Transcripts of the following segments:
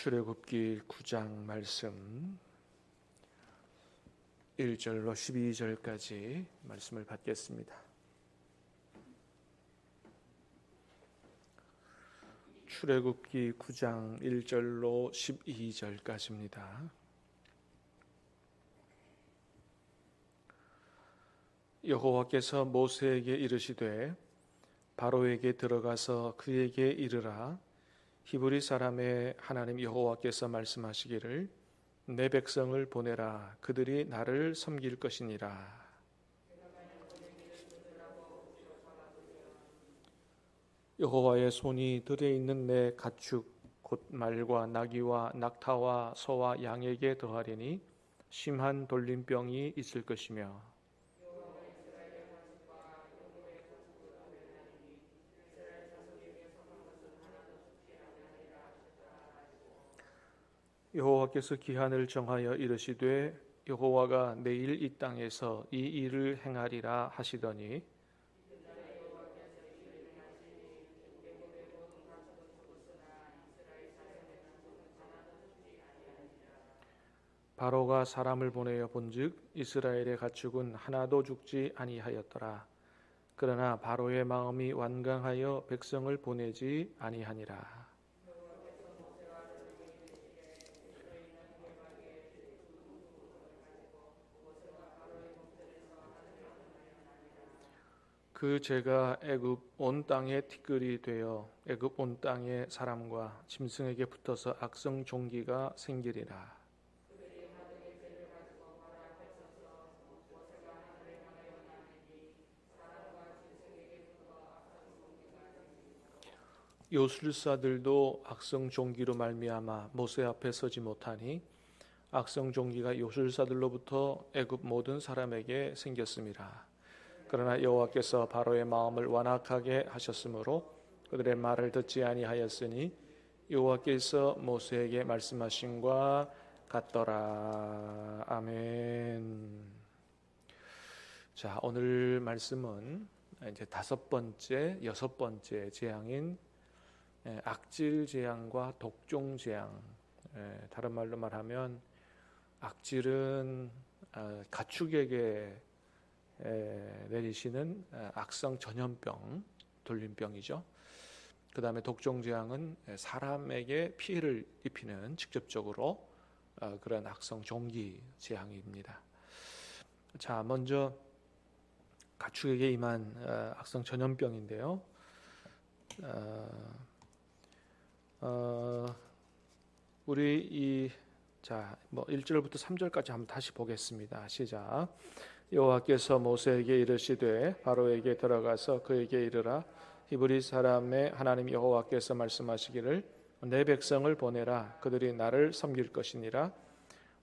출애굽기 9장 말씀 1절로 12절까지 말씀을 받겠습니다. 출애굽기 9장 1절로 12절까지입니다. 여호와께서 모세에게 이르시되 바로에게 들어가서 그에게 이르라. 히브리 사람의 하나님 여호와께서 말씀하시기를 내 백성을 보내라. 그들이 나를 섬길 것이니라. 여호와의 손이 들에 있는 내 가축 곧 말과 나귀와 낙타와 소와 양에게 더하리니 심한 돌림병이 있을 것이며 여호와께서 기한을 정하여 이르시되 여호와가 내일 이 땅에서 이 일을 행하리라 하시더니 바로가 사람을 보내어 본즉 이스라엘의 가축은 하나도 죽지 아니하였더라. 그러나 바로의 마음이 완강하여 백성을 보내지 아니하니라. 그 죄가 애굽 온 땅에 티끌이 되어 애굽 온 땅의 사람과 짐승에게 붙어서 악성 종기가 생기리라. 요술사들도 악성 종기로 말미암아 모세 앞에 서지 못하니 악성 종기가 요술사들로부터 애굽 모든 사람에게 생겼음이라. 그러나 여호와께서 바로의 마음을 완악하게 하셨으므로 그들의 말을 듣지 아니하였으니 여호와께서 모세에게 말씀하신과 같더라. 아멘. 자, 오늘 말씀은 이제 여섯 번째 재앙인 악질 재앙과 독종 재앙. 다른 말로 말하면 악질은 가축에게 내리시는 악성 전염병, 돌림병이죠. 그 다음에 독종 재앙은 사람에게 피해를 입히는 직접적으로 그런 악성 종기 재앙입니다. 자, 먼저 가축에게 임한 악성 전염병인데요. 우리 1절부터 3절까지 한번 다시 보겠습니다. 시작. 여호와께서 모세에게 이르시되 바로에게 들어가서 그에게 이르라. 히브리 사람의 하나님 여호와께서 말씀하시기를 내 백성을 보내라. 그들이 나를 섬길 것이니라.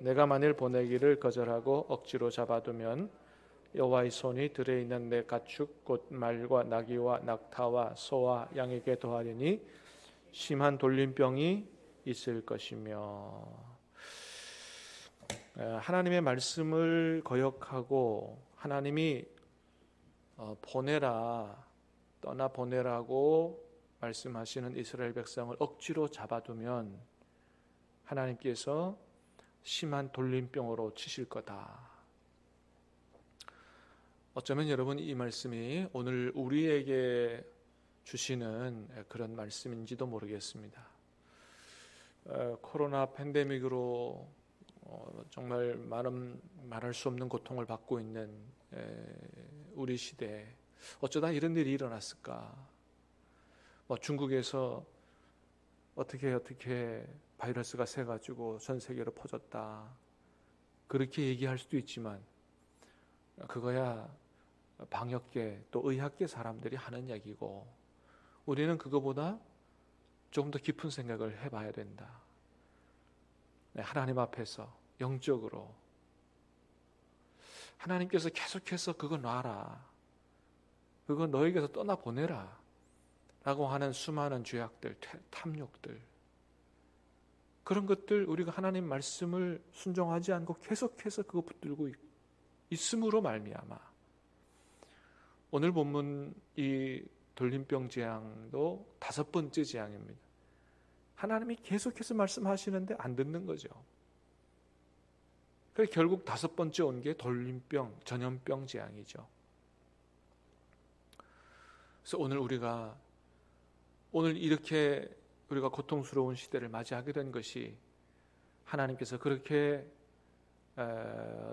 내가 만일 보내기를 거절하고 억지로 잡아두면 여호와의 손이 들에 있는 내 가축 곧 말과 나귀와 낙타와 소와 양에게 더하리니 심한 돌림병이 있을 것이며. 하나님의 말씀을 거역하고 하나님이 떠나 보내라고 말씀하시는 이스라엘 백성을 억지로 잡아두면 하나님께서 심한 돌림병으로 치실 거다. 어쩌면 여러분 이 말씀이 오늘 우리에게 주시는 그런 말씀인지도 모르겠습니다. 코로나 팬데믹으로 정말 말할 수 없는 고통을 받고 있는 우리 시대에 어쩌다 이런 일이 일어났을까? 중국에서 어떻게 바이러스가 새가지고 전 세계로 퍼졌다. 그렇게 얘기할 수도 있지만 그거야 방역계 또 의학계 사람들이 하는 얘기고 우리는 그거보다 조금 더 깊은 생각을 해봐야 된다. 하나님 앞에서 영적으로 하나님께서 계속해서 그거 놔라, 그거 너에게서 떠나보내라 라고 하는 수많은 죄악들, 탐욕들, 그런 것들 우리가 하나님 말씀을 순종하지 않고 계속해서 그거 붙들고 있음으로 말미암아 오늘 본문 이 돌림병 재앙도 5번째 재앙입니다. 하나님이 계속해서 말씀하시는데 안 듣는 거죠. 그래서 결국 다섯 번째 온 게 돌림병, 전염병 재앙이죠. 그래서 오늘 이렇게 우리가 고통스러운 시대를 맞이하게 된 것이 하나님께서 그렇게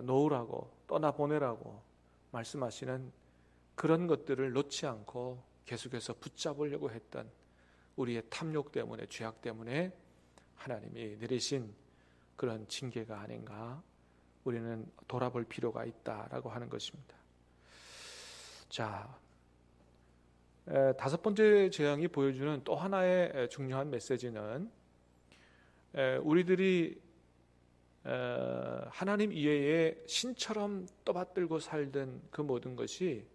놓으라고, 떠나보내라고 말씀하시는 그런 것들을 놓지 않고 계속해서 붙잡으려고 했던 우리의 탐욕 때문에, 죄악 때문에 하나님이 내리신 그런 징계가 아닌가, 우리는 돌아볼 필요가 있다라고 하는 것입니다. 자, 다섯 번째 재앙이 보여주는 또 하나의 중요한 메시지는 우리들이 하나님 이외에 신처럼 떠받들고 살던 그 모든 것이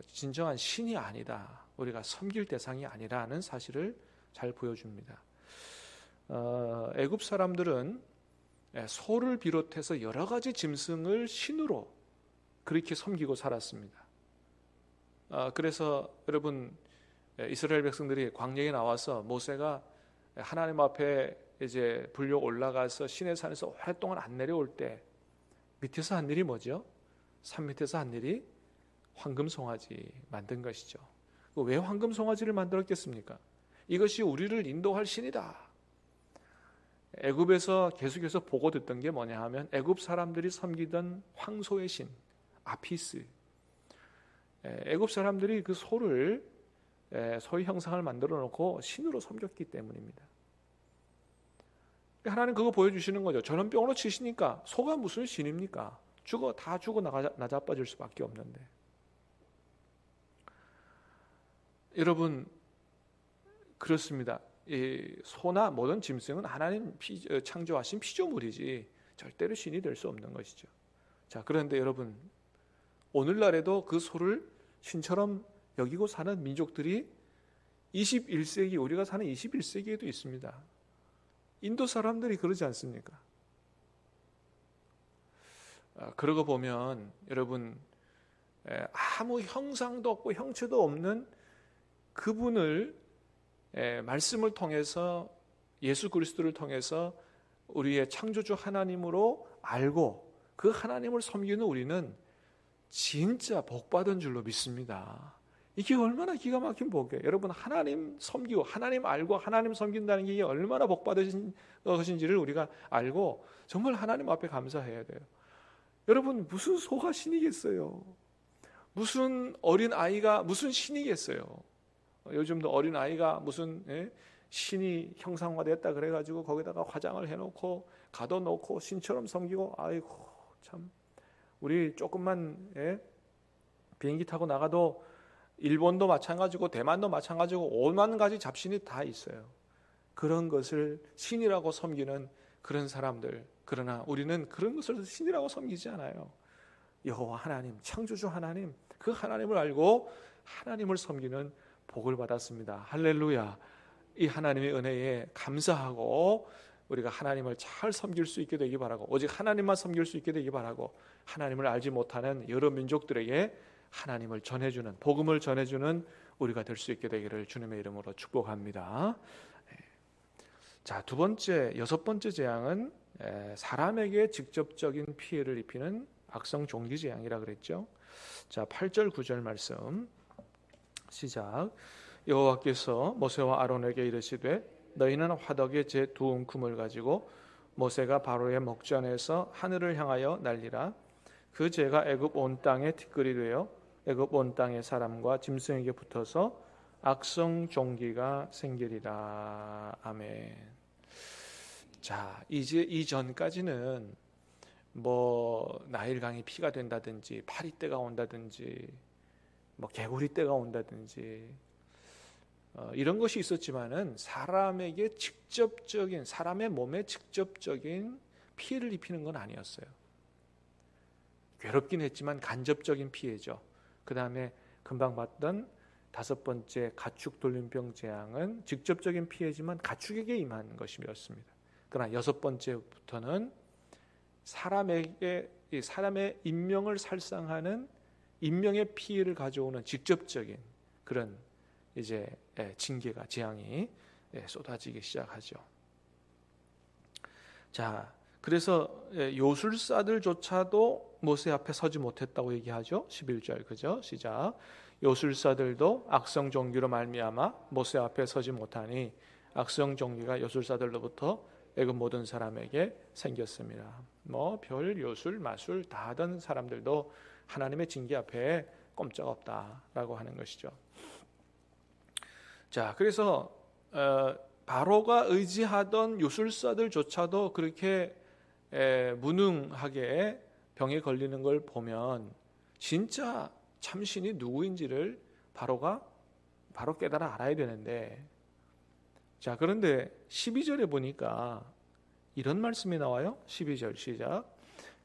진정한 신이 아니다, 우리가 섬길 대상이 아니라는 사실을 잘 보여줍니다. 애굽 사람들은 소를 비롯해서 여러 가지 짐승을 신으로 그렇게 섬기고 살았습니다. 그래서 여러분, 이스라엘 백성들이 광야에 나와서 모세가 하나님 앞에 이제 불려 올라가서 시내 산에서 오랫동안 안 내려올 때 밑에서 한 일이 뭐죠? 산 밑에서 한 일이 황금 송아지 만든 것이죠. 왜 황금 송아지를 만들었겠습니까? 이것이 우리를 인도할 신이다. 애굽에서 계속해서 보고 듣던 게 뭐냐 하면 애굽 사람들이 섬기던 황소의 신 아피스, 애굽 사람들이 그 소를 소의 형상을 만들어 놓고 신으로 섬겼기 때문입니다. 하나님 그거 보여주시는 거죠. 전염병으로 치시니까 소가 무슨 신입니까? 다 죽어 나자빠질 수밖에 없는데. 여러분, 그렇습니다. 이 소나 모든 짐승은 하나님 창조하신 피조물이지 절대로 신이 될 수 없는 것이죠. 자, 그런데 여러분, 오늘날에도 그 소를 신처럼 여기고 사는 민족들이 21세기, 우리가 사는 21세기에도 있습니다. 인도 사람들이 그러지 않습니까? 그러고 보면 여러분, 아무 형상도 없고 형체도 없는 그분을 말씀을 통해서, 예수 그리스도를 통해서 우리의 창조주 하나님으로 알고 그 하나님을 섬기는 우리는 진짜 복받은 줄로 믿습니다. 이게 얼마나 기가 막힌 복이에요. 여러분, 하나님 섬기고 하나님 알고 하나님 섬긴다는 게 얼마나 복받으신 것인지를 우리가 알고 정말 하나님 앞에 감사해야 돼요. 여러분, 무슨 소가 신이겠어요? 무슨 어린아이가 무슨 신이겠어요? 요즘도 어린아이가 무슨 신이 형상화됐다 그래가지고 거기다가 화장을 해놓고 가둬놓고 신처럼 섬기고, 아이고 참, 우리 조금만 비행기 타고 나가도 일본도 마찬가지고 대만도 마찬가지고 5만 가지 잡신이 다 있어요. 그런 것을 신이라고 섬기는 그런 사람들. 그러나 우리는 그런 것을 신이라고 섬기지 않아요. 여호와 하나님, 창조주 하나님, 그 하나님을 알고 하나님을 섬기는 복을 받았습니다. 할렐루야. 이 하나님의 은혜에 감사하고 우리가 하나님을 잘 섬길 수 있게 되기 바라고, 오직 하나님만 섬길 수 있게 되기 바라고, 하나님을 알지 못하는 여러 민족들에게 하나님을 전해주는, 복음을 전해주는 우리가 될 수 있게 되기를 주님의 이름으로 축복합니다. 자, 여섯 번째 재앙은 사람에게 직접적인 피해를 입히는 악성 종기 재앙이라 그랬죠. 자, 8절 9절 말씀 시작. 여호와께서 모세와 아론에게 이르시되 너희는 화덕에 제 두 웅큼을 가지고 모세가 바로의 목전에서 하늘을 향하여 날리라. 그 재가 애굽 온 땅에 티끌이 되어 애굽 온 땅의 사람과 짐승에게 붙어서 악성 종기가 생기리라. 아멘. 자, 이제 이전까지는 뭐 나일강이 피가 된다든지 파리떼가 온다든지 뭐 개구리떼가 온다든지 이런 것이 있었지만은 사람에게 직접적인, 사람의 몸에 직접적인 피해를 입히는 건 아니었어요. 괴롭긴 했지만 간접적인 피해죠. 그 다음에 금방 봤던 다섯 번째 가축 돌림병 재앙은 직접적인 피해지만 가축에게 임한 것이었습니다. 그러나 여섯 번째부터는 사람의 인명을 살상하는 인명의 피해를 가져오는 직접적인 그런 이제 징계가, 재앙이 쏟아지기 시작하죠. 자, 그래서 요술사들조차도 모세 앞에 서지 못했다고 얘기하죠. 11절, 그죠? 시작. 요술사들도 악성 종기로 말미암아 모세 앞에 서지 못하니 악성 종기가 요술사들로부터 애굽 모든 사람에게 생겼습니다. 뭐 별 요술 마술 다 하던 사람들도 하나님의 징계 앞에 꼼짝없다라고 하는 것이죠. 자, 그래서 바로가 의지하던 요술사들조차도 그렇게 무능하게 병에 걸리는 걸 보면 진짜 참신이 누구인지를 바로 깨달아 알아야 되는데, 자, 그런데 12절에 보니까 이런 말씀이 나와요. 12절 시작.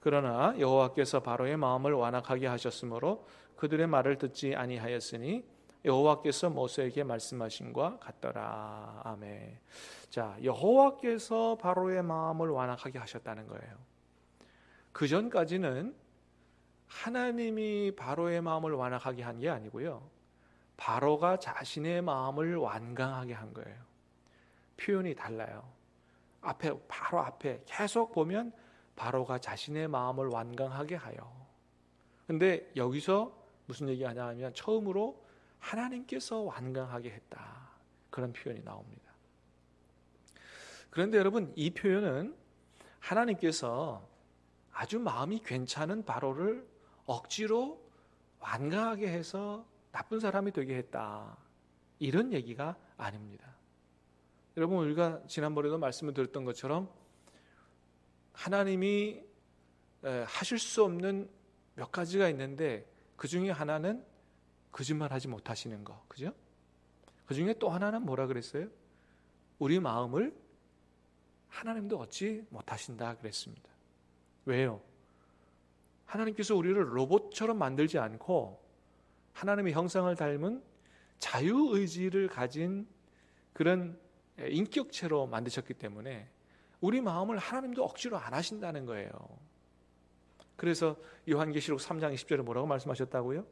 그러나 여호와께서 바로의 마음을 완악하게 하셨으므로 그들의 말을 듣지 아니하였으니 여호와께서 모세에게 말씀하신과 같더라. 아멘. 자, 여호와께서 바로의 마음을 완악하게 하셨다는 거예요. 그 전까지는 하나님이 바로의 마음을 완악하게 한 게 아니고요, 바로가 자신의 마음을 완강하게 한 거예요. 표현이 달라요. 바로 앞에 계속 보면 바로가 자신의 마음을 완강하게 하여. 근데 여기서 무슨 얘기하냐 하면 처음으로 하나님께서 완강하게 했다, 그런 표현이 나옵니다. 그런데 여러분, 이 표현은 하나님께서 아주 마음이 괜찮은 바로를 억지로 완강하게 해서 나쁜 사람이 되게 했다, 이런 얘기가 아닙니다. 여러분, 우리가 지난번에도 말씀을 드렸던 것처럼 하나님이 하실 수 없는 몇 가지가 있는데 그 중에 하나는 거짓말하지 못하시는 거, 그죠? 그 중에 또 하나는 뭐라 그랬어요? 우리 마음을 하나님도 얻지 못하신다 그랬습니다. 왜요? 하나님께서 우리를 로봇처럼 만들지 않고 하나님의 형상을 닮은 자유의지를 가진 그런 인격체로 만드셨기 때문에 우리 마음을 하나님도 억지로 안 하신다는 거예요. 그래서 요한계시록 3장 20절에 뭐라고 말씀하셨다고요?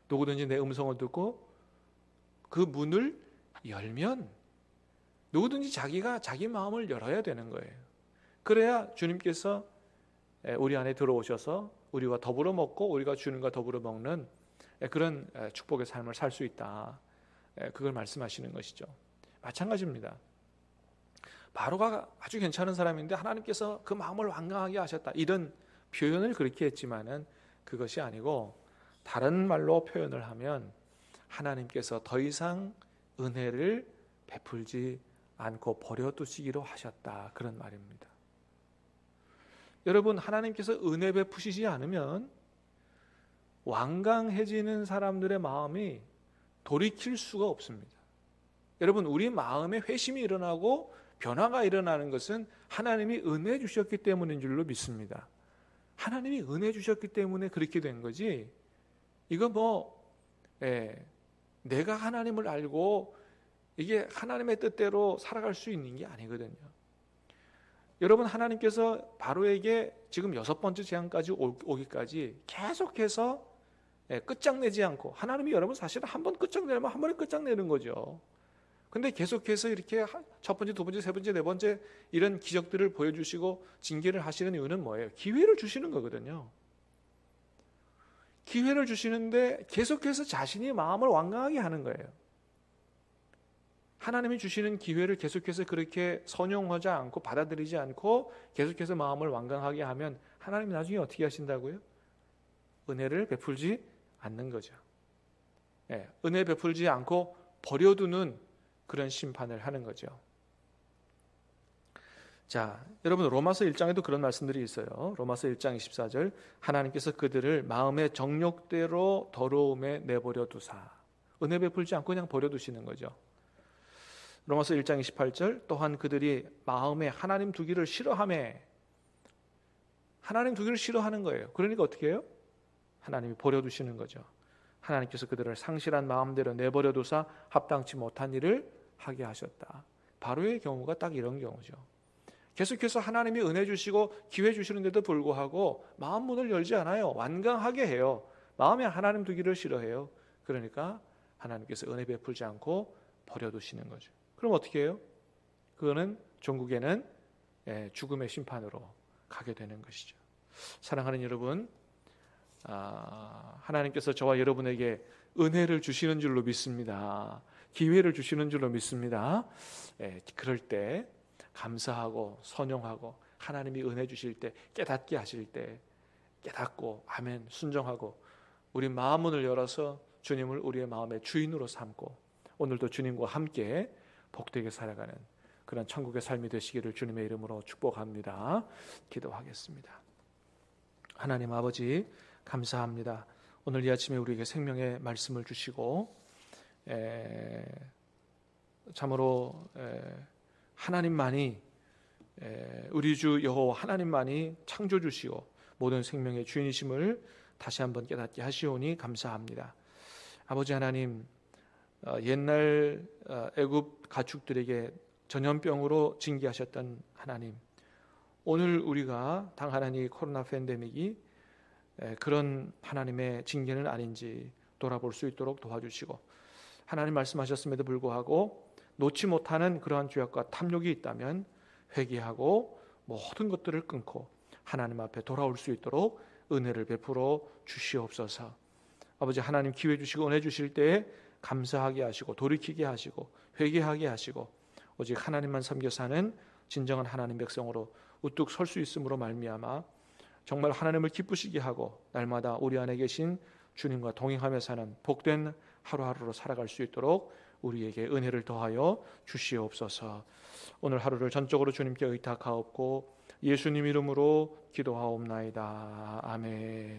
누구든지 내 음성을 듣고 그 문을 열면, 누구든지 자기가 자기 마음을 열어야 되는 거예요. 그래야 주님께서 우리 안에 들어오셔서 우리와 더불어 먹고 우리가 주님과 더불어 먹는 그런 축복의 삶을 살 수 있다, 그걸 말씀하시는 것이죠. 마찬가지입니다. 바로가 아주 괜찮은 사람인데 하나님께서 그 마음을 완강하게 하셨다, 이런 표현을 그렇게 했지만은 그것이 아니고, 다른 말로 표현을 하면 하나님께서 더 이상 은혜를 베풀지 않고 버려두시기로 하셨다, 그런 말입니다. 여러분, 하나님께서 은혜 베푸시지 않으면 완강해지는 사람들의 마음이 돌이킬 수가 없습니다. 여러분, 우리 마음에 회심이 일어나고 변화가 일어나는 것은 하나님이 은혜 주셨기 때문인 줄로 믿습니다. 하나님이 은혜 주셨기 때문에 그렇게 된 거지, 이거 내가 하나님을 알고 이게 하나님의 뜻대로 살아갈 수 있는 게 아니거든요. 여러분, 하나님께서 바로에게 지금 6번째 재앙까지 오기까지 계속해서 끝장내지 않고, 하나님이 여러분 사실은 한 번 끝장내면 한 번에 끝장내는 거죠. 근데 계속해서 이렇게 첫 번째, 두 번째, 세 번째, 네 번째 이런 기적들을 보여주시고 징계를 하시는 이유는 뭐예요? 기회를 주시는 거거든요. 기회를 주시는데 계속해서 자신이 마음을 완강하게 하는 거예요. 하나님이 주시는 기회를 계속해서 그렇게 선용하지 않고 받아들이지 않고 계속해서 마음을 완강하게 하면 하나님이 나중에 어떻게 하신다고요? 은혜를 베풀지 않는 거죠. 은혜 베풀지 않고 버려두는 그런 심판을 하는 거죠. 자, 여러분, 로마서 1장에도 그런 말씀들이 있어요. 로마서 1장 24절, 하나님께서 그들을 마음의 정욕대로 더러움에 내버려 두사, 은혜 베풀지 않고 그냥 버려두시는 거죠. 로마서 1장 28절, 또한 그들이 마음에 하나님 두기를 싫어하매, 하나님 두기를 싫어하는 거예요. 그러니까 어떻게 해요? 하나님이 버려두시는 거죠. 하나님께서 그들을 상실한 마음대로 내버려 두사 합당치 못한 일을 하게 하셨다. 바로의 경우가 딱 이런 경우죠. 계속해서 하나님이 은혜 주시고 기회 주시는데도 불구하고 마음 문을 열지 않아요. 완강하게 해요. 마음에 하나님 두기를 싫어해요. 그러니까 하나님께서 은혜 베풀지 않고 버려두시는 거죠. 그럼 어떻게 해요? 그거는 종국에는 죽음의 심판으로 가게 되는 것이죠. 사랑하는 여러분, 하나님께서 저와 여러분에게 은혜를 주시는 줄로 믿습니다. 기회를 주시는 줄로 믿습니다. 그럴 때 감사하고 선용하고 하나님이 은혜 주실 때 깨닫게 하실 때 깨닫고 아멘 순종하고 우리 마음문을 열어서 주님을 우리의 마음의 주인으로 삼고 오늘도 주님과 함께 복되게 살아가는 그런 천국의 삶이 되시기를 주님의 이름으로 축복합니다. 기도하겠습니다. 하나님 아버지 감사합니다. 오늘 이 아침에 우리에게 생명의 말씀을 주시고 참으로 하나님만이 우리 주 여호와 하나님만이 창조주시고 모든 생명의 주인이심을 다시 한번 깨닫게 하시오니 감사합니다. 아버지 하나님, 옛날 애굽 가축들에게 전염병으로 징계하셨던 하나님, 오늘 우리가 당하는 이 코로나 팬데믹이 그런 하나님의 징계는 아닌지 돌아볼 수 있도록 도와주시고, 하나님 말씀하셨음에도 불구하고 놓지 못하는 그러한 죄악과 탐욕이 있다면 회개하고 모든 것들을 끊고 하나님 앞에 돌아올 수 있도록 은혜를 베풀어 주시옵소서. 아버지 하나님 기회 주시고 은혜 주실 때에 감사하게 하시고 돌이키게 하시고 회개하게 하시고 오직 하나님만 섬겨 사는 진정한 하나님 백성으로 우뚝 설 수 있음으로 말미암아 정말 하나님을 기쁘시게 하고 날마다 우리 안에 계신 주님과 동행하며 사는 복된 하루하루로 살아갈 수 있도록 우리에게 은혜를 더하여 주시옵소서. 오늘 하루를 전적으로 주님께 의탁하옵고 예수님 이름으로 기도하옵나이다. 아멘.